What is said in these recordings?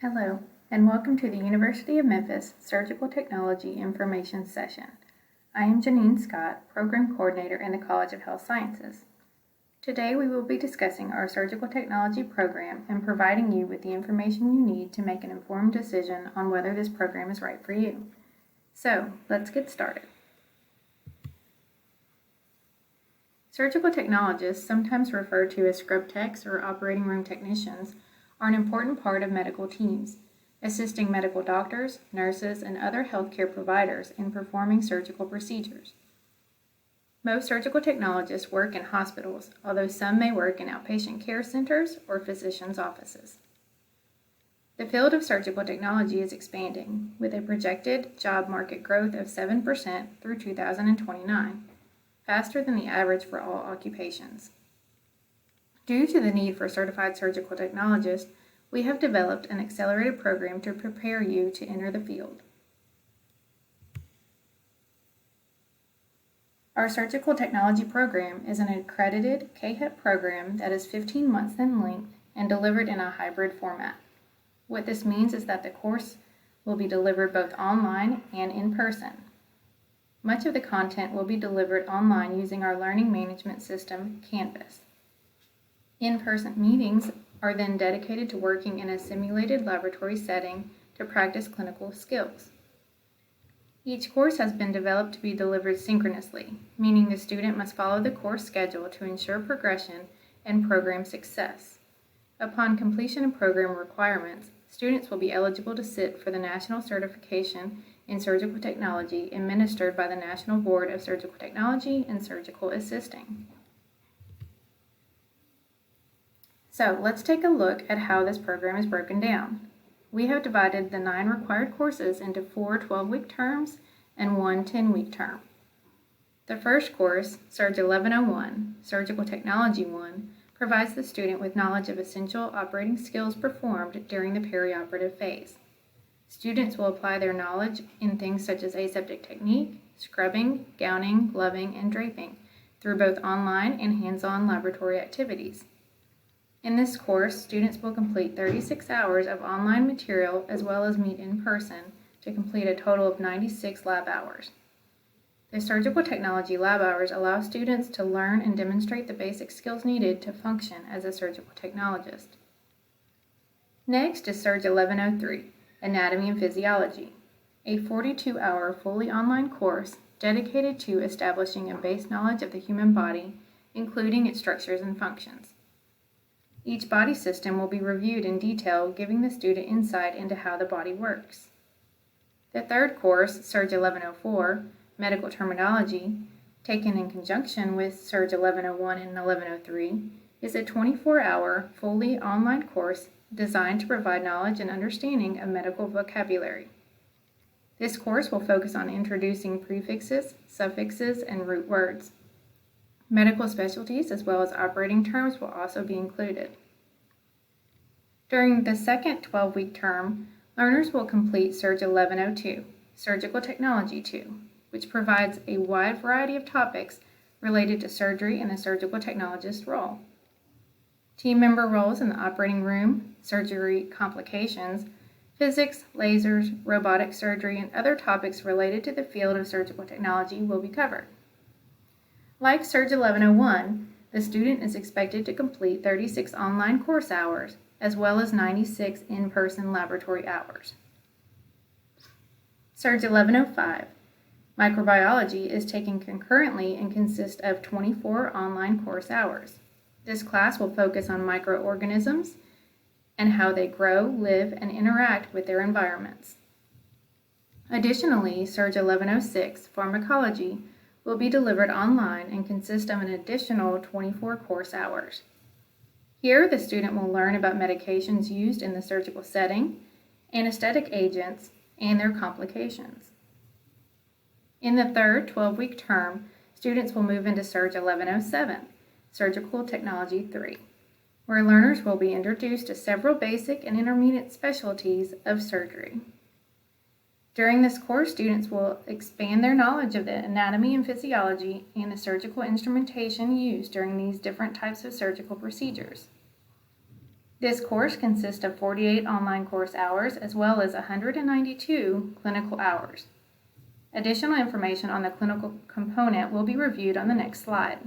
Hello, and welcome to the University of Memphis Surgical Technology Information Session. I am Janine Scott, Program Coordinator in the College of Health Sciences. Today we will be discussing our surgical technology program and providing you with the information you need to make an informed decision on whether this program is right for you. So, let's get started. Surgical technologists, sometimes referred to as scrub techs or operating room technicians, are an important part of medical teams, assisting medical doctors, nurses, and other healthcare providers in performing surgical procedures. Most surgical technologists work in hospitals, although some may work in outpatient care centers or physicians' offices. The field of surgical technology is expanding, with a projected job market growth of 7% through 2029, faster than the average for all occupations. Due to the need for certified surgical technologists, we have developed an accelerated program to prepare you to enter the field. Our surgical technology program is an accredited CAHIP program that is 15 months in length and delivered in a hybrid format. What this means is that the course will be delivered both online and in person. Much of the content will be delivered online using our learning management system, Canvas. In-person meetings are then dedicated to working in a simulated laboratory setting to practice clinical skills. Each course has been developed to be delivered synchronously, meaning the student must follow the course schedule to ensure progression and program success. Upon completion of program requirements, students will be eligible to sit for the National Certification in Surgical Technology administered by the National Board of Surgical Technology and Surgical Assisting. So let's take a look at how this program is broken down. We have divided the 9 required courses into 4 12-week terms and 1 10-week term. The first course, Surg 1101, Surgical Technology 1, provides the student with knowledge of essential operating skills performed during the perioperative phase. Students will apply their knowledge in things such as aseptic technique, scrubbing, gowning, gloving, and draping through both online and hands-on laboratory activities. In this course, students will complete 36 hours of online material as well as meet in person to complete a total of 96 lab hours. The surgical technology lab hours allow students to learn and demonstrate the basic skills needed to function as a surgical technologist. Next is Surg 1103, Anatomy and Physiology, a 42-hour fully online course dedicated to establishing a base knowledge of the human body, including its structures and functions. Each body system will be reviewed in detail, giving the student insight into how the body works. The third course, Surg 1104, Medical Terminology, taken in conjunction with Surg 1101 and 1103, is a 24-hour, fully online course designed to provide knowledge and understanding of medical vocabulary. This course will focus on introducing prefixes, suffixes, and root words. Medical specialties as well as operating terms will also be included. During the second 12-week term, learners will complete Surg 1102, Surgical Technology 2, which provides a wide variety of topics related to surgery and the surgical technologist role. Team member roles in the operating room, surgery complications, physics, lasers, robotic surgery, and other topics related to the field of surgical technology will be covered. Like Surg 1101, the student is expected to complete 36 online course hours, as well as 96 in-person laboratory hours. Surg 1105, Microbiology, is taken concurrently and consists of 24 online course hours. This class will focus on microorganisms and how they grow, live, and interact with their environments. Additionally, Surg 1106, Pharmacology, will be delivered online and consist of an additional 24 course hours. Here, the student will learn about medications used in the surgical setting, anesthetic agents, and their complications. In the third 12-week term, students will move into Surg 1107, Surgical Technology 3, where learners will be introduced to several basic and intermediate specialties of surgery. During this course, students will expand their knowledge of the anatomy and physiology and the surgical instrumentation used during these different types of surgical procedures. This course consists of 48 online course hours as well as 192 clinical hours. Additional information on the clinical component will be reviewed on the next slide.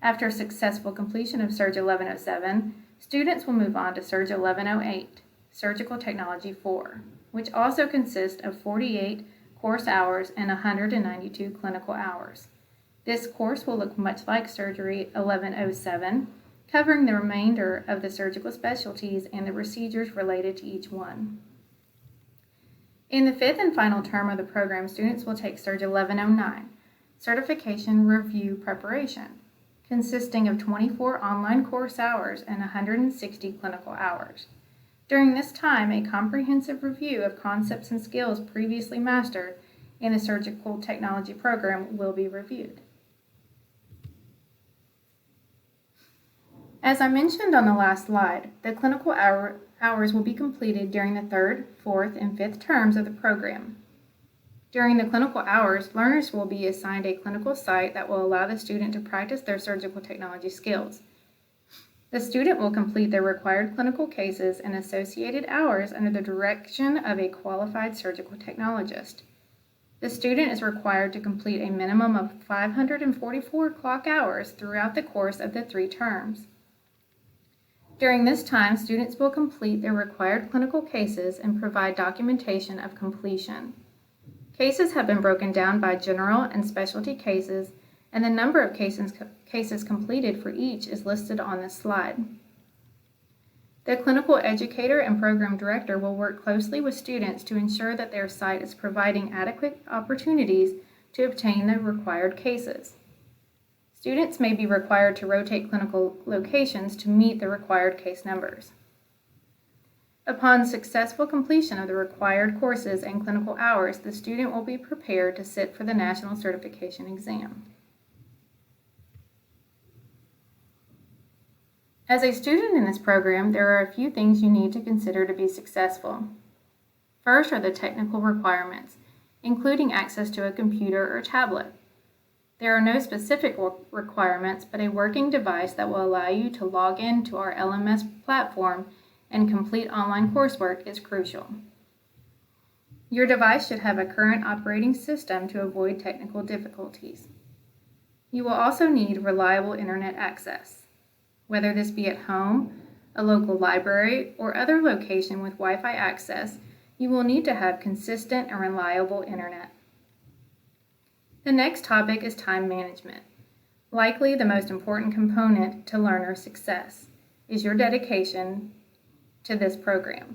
After successful completion of Surg 1107, students will move on to Surg 1108, Surgical Technology 4, which also consists of 48 course hours and 192 clinical hours. This course will look much like Surgery 1107, covering the remainder of the surgical specialties and the procedures related to each one. In the fifth and final term of the program, students will take Surg 1109, Certification Review Preparation, consisting of 24 online course hours and 160 clinical hours. During this time, a comprehensive review of concepts and skills previously mastered in the surgical technology program will be reviewed. As I mentioned on the last slide, the clinical hours will be completed during the third, fourth, and fifth terms of the program. During the clinical hours, learners will be assigned a clinical site that will allow the student to practice their surgical technology skills. The student will complete their required clinical cases and associated hours under the direction of a qualified surgical technologist. The student is required to complete a minimum of 544 clock hours throughout the course of the 3 terms. During this time, students will complete their required clinical cases and provide documentation of completion. Cases have been broken down by general and specialty cases, and the number of cases completed for each is listed on this slide. The clinical educator and program director will work closely with students to ensure that their site is providing adequate opportunities to obtain the required cases. Students may be required to rotate clinical locations to meet the required case numbers. Upon successful completion of the required courses and clinical hours, the student will be prepared to sit for the national certification exam. As a student in this program, there are a few things you need to consider to be successful. First are the technical requirements, including access to a computer or tablet. There are no specific requirements, but a working device that will allow you to log in to our LMS platform and complete online coursework is crucial. Your device should have a current operating system to avoid technical difficulties. You will also need reliable internet access. Whether this be at home, a local library, or other location with Wi-Fi access, you will need to have consistent and reliable internet. The next topic is time management. Likely the most important component to learner success is your dedication to this program.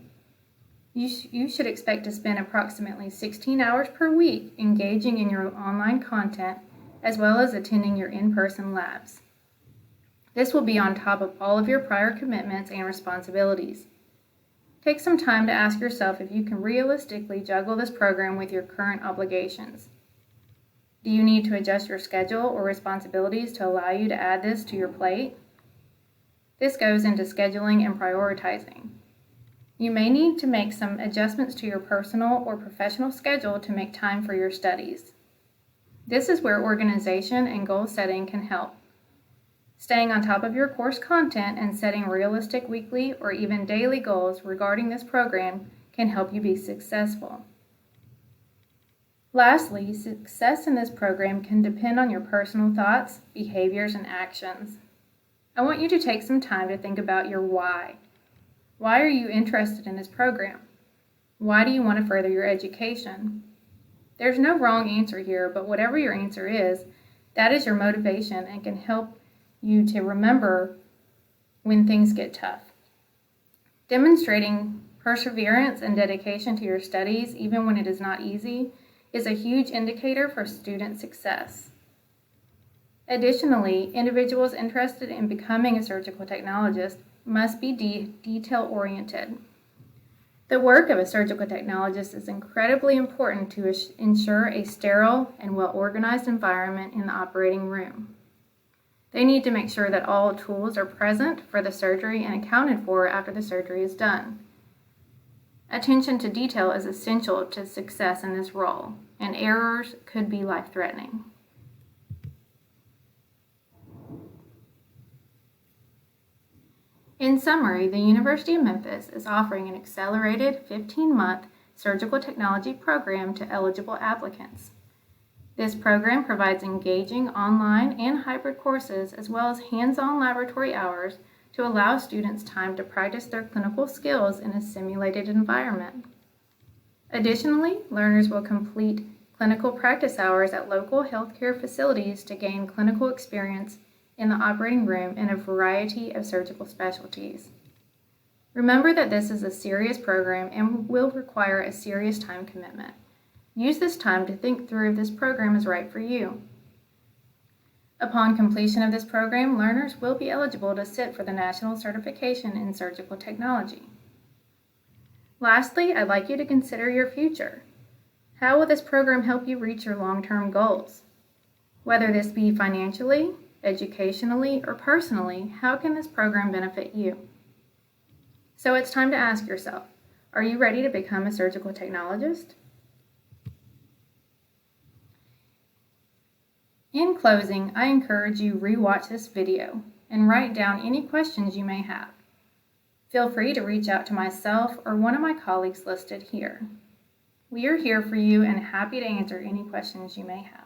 You should expect to spend approximately 16 hours per week engaging in your online content as well as attending your in-person labs. This will be on top of all of your prior commitments and responsibilities. Take some time to ask yourself if you can realistically juggle this program with your current obligations. Do you need to adjust your schedule or responsibilities to allow you to add this to your plate? This goes into scheduling and prioritizing. You may need to make some adjustments to your personal or professional schedule to make time for your studies. This is where organization and goal setting can help. Staying on top of your course content and setting realistic weekly or even daily goals regarding this program can help you be successful. Lastly, success in this program can depend on your personal thoughts, behaviors, and actions. I want you to take some time to think about your why. Why are you interested in this program? Why do you want to further your education? There's no wrong answer here, but whatever your answer is, that is your motivation and can help you to remember when things get tough. Demonstrating perseverance and dedication to your studies, even when it is not easy, is a huge indicator for student success. Additionally, individuals interested in becoming a surgical technologist must be detail-oriented. The work of a surgical technologist is incredibly important to ensure a sterile and well-organized environment in the operating room. They need to make sure that all tools are present for the surgery and accounted for after the surgery is done. Attention to detail is essential to success in this role, and errors could be life-threatening. In summary, the University of Memphis is offering an accelerated 15-month surgical technology program to eligible applicants. This program provides engaging online and hybrid courses as well as hands-on laboratory hours to allow students time to practice their clinical skills in a simulated environment. Additionally, learners will complete clinical practice hours at local healthcare facilities to gain clinical experience in the operating room in a variety of surgical specialties. Remember that this is a serious program and will require a serious time commitment. Use this time to think through if this program is right for you. Upon completion of this program, learners will be eligible to sit for the National Certification in Surgical Technology. Lastly, I'd like you to consider your future. How will this program help you reach your long-term goals? Whether this be financially, educationally, or personally, how can this program benefit you? So it's time to ask yourself, are you ready to become a surgical technologist? In closing, I encourage you to re-watch this video and write down any questions you may have. Feel free to reach out to myself or one of my colleagues listed here. We are here for you and happy to answer any questions you may have.